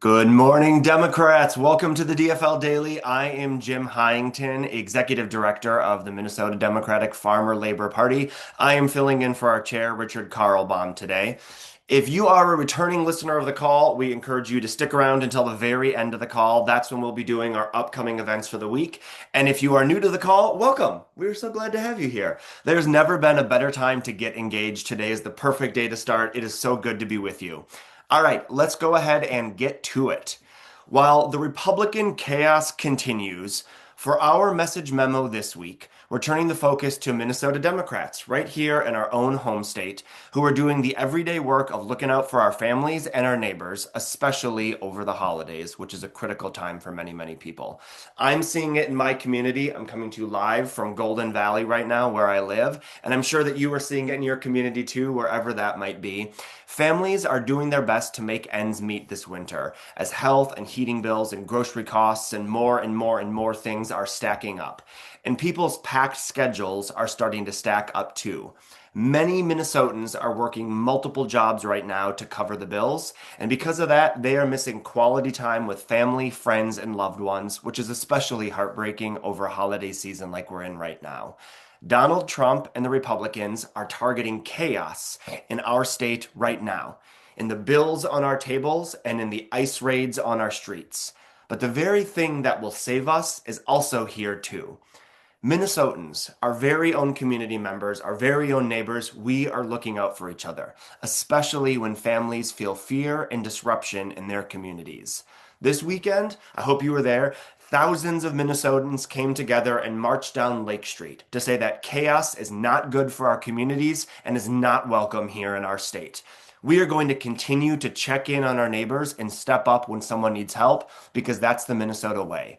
Good morning, Democrats. Welcome to the DFL Daily. I am Jim Hyington, Executive Director of the Minnesota Democratic Farmer Labor Party. I am filling in for our chair, Richard Carlbaum, today. If you are a returning listener of the call, we encourage you to stick around until the very end of the call. That's when we'll be doing our upcoming events for the week. And if you are new to the call, welcome. We're so glad to have you here. There's never been a better time to get engaged. Today is the perfect day to start. It is so good to be with you. All right, let's go ahead and get to it. While the Republican chaos continues, for our message memo this week, we're turning the focus to Minnesota Democrats right here in our own home state who are doing the everyday work of looking out for our families and our neighbors, especially over the holidays, which is a critical time for many, many people. I'm seeing it in my community. I'm coming to you live from Golden Valley right now, where I live, and I'm sure that you are seeing it in your community too, wherever that might be. Families are doing their best to make ends meet this winter as health and heating bills and grocery costs and more things are stacking up. And people's packed schedules are starting to stack up too. Many Minnesotans are working multiple jobs right now to cover the bills, and because of that, they are missing quality time with family, friends, and loved ones, which is especially heartbreaking over a holiday season like we're in right now. Donald Trump and the Republicans are targeting chaos in our state right now, in the bills on our tables and in the ICE raids on our streets. But the very thing that will save us is also here too. Minnesotans, our very own community members, our very own neighbors, we are looking out for each other, especially when families feel fear and disruption in their communities. This weekend, I hope you were there, thousands of Minnesotans came together and marched down Lake Street to say that chaos is not good for our communities and is not welcome here in our state. We are going to continue to check in on our neighbors and step up when someone needs help because that's the Minnesota way.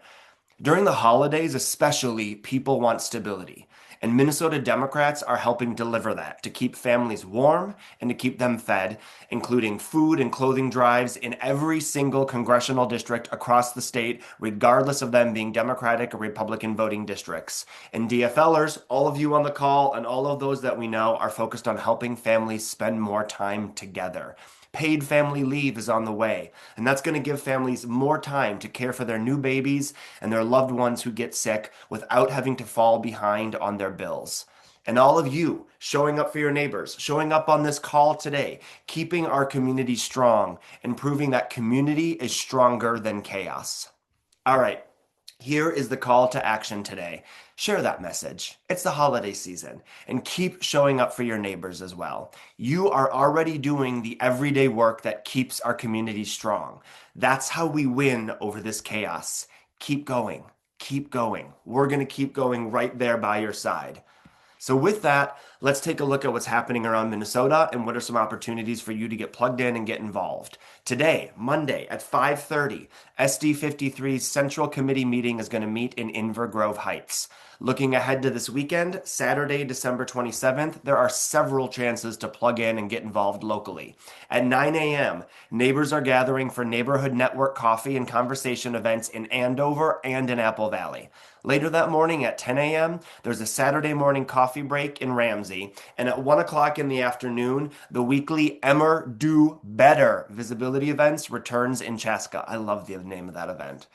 During the holidays, especially, people want stability. And Minnesota Democrats are helping deliver that to keep families warm and to keep them fed, including food and clothing drives in every single congressional district across the state, regardless of them being Democratic or Republican voting districts. And DFLers, all of you on the call and all of those that we know are focused on helping families spend more time together. Paid family leave is on the way, and that's going to give families more time to care for their new babies and their loved ones who get sick without having to fall behind on their bills. And all of you showing up for your neighbors, showing up on this call today, keeping our community strong and proving that community is stronger than chaos. All right, here is the call to action today. Share that message. It's the holiday season, and keep showing up for your neighbors as well. You are already doing the everyday work that keeps our community strong. That's how we win over this chaos. Keep going. Keep going. We're going to keep going right there by your side. So with that, let's take a look at what's happening around Minnesota and what are some opportunities for you to get plugged in and get involved. Today, Monday at 5:30, SD53's Central Committee meeting is going to meet in Inver Grove Heights. Looking ahead to this weekend, Saturday, December 27th, there are several chances to plug in and get involved locally. At 9 a.m., neighbors are gathering for Neighborhood Network coffee and conversation events in Andover and in Apple Valley. Later that morning at 10 a.m., there's a Saturday morning coffee break in Ramsey. And at 1 o'clock in the afternoon, the weekly Emmer Do Better visibility events returns in Chaska. I love the name of that event.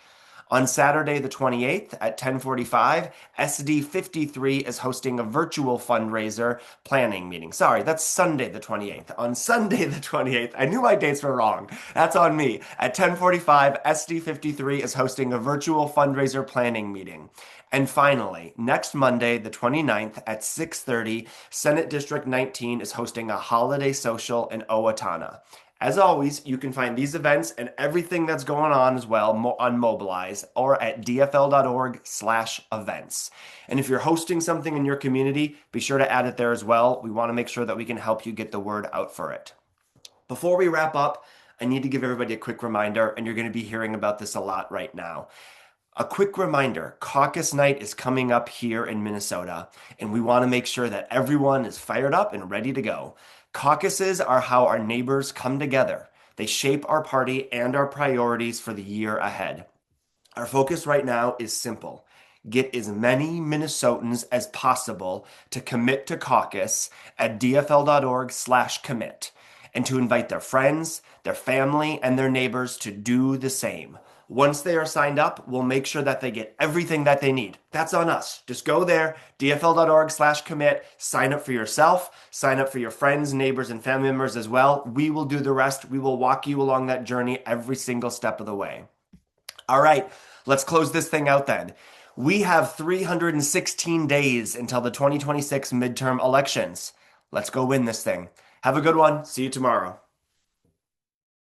On Saturday the 28th at 10:45, SD53 is hosting a virtual fundraiser planning meeting. Sorry, that's Sunday the 28th. On Sunday the 28th, I knew my dates were wrong. That's on me. At 10:45, SD53 is hosting a virtual fundraiser planning meeting. And finally, next Monday, the 29th at 6:30, Senate District 19 is hosting a holiday social in Owatonna. As always, you can find these events and everything that's going on as well on Mobilize or at dfl.org/events. And if you're hosting something in your community, be sure to add it there as well. We want to make sure that we can help you get the word out for it. Before we wrap up, I need to give everybody a quick reminder, and you're going to be hearing about this a lot right now. A quick reminder, caucus night is coming up here in Minnesota, and we want to make sure that everyone is fired up and ready to go. Caucuses are how our neighbors come together. They shape our party and our priorities for the year ahead. Our focus right now is simple. Get as many Minnesotans as possible to commit to caucus at dfl.org/commit. and to invite their friends, their family, and their neighbors to do the same. Once they are signed up, we'll make sure that they get everything that they need. That's on us. Just go there, dfl.org/commit, sign up for yourself, sign up for your friends, neighbors, and family members as well. We will do the rest. We will walk you along that journey every single step of the way. All right, let's close this thing out then. We have 316 days until the 2026 midterm elections. Let's go win this thing. Have a good one. See you tomorrow.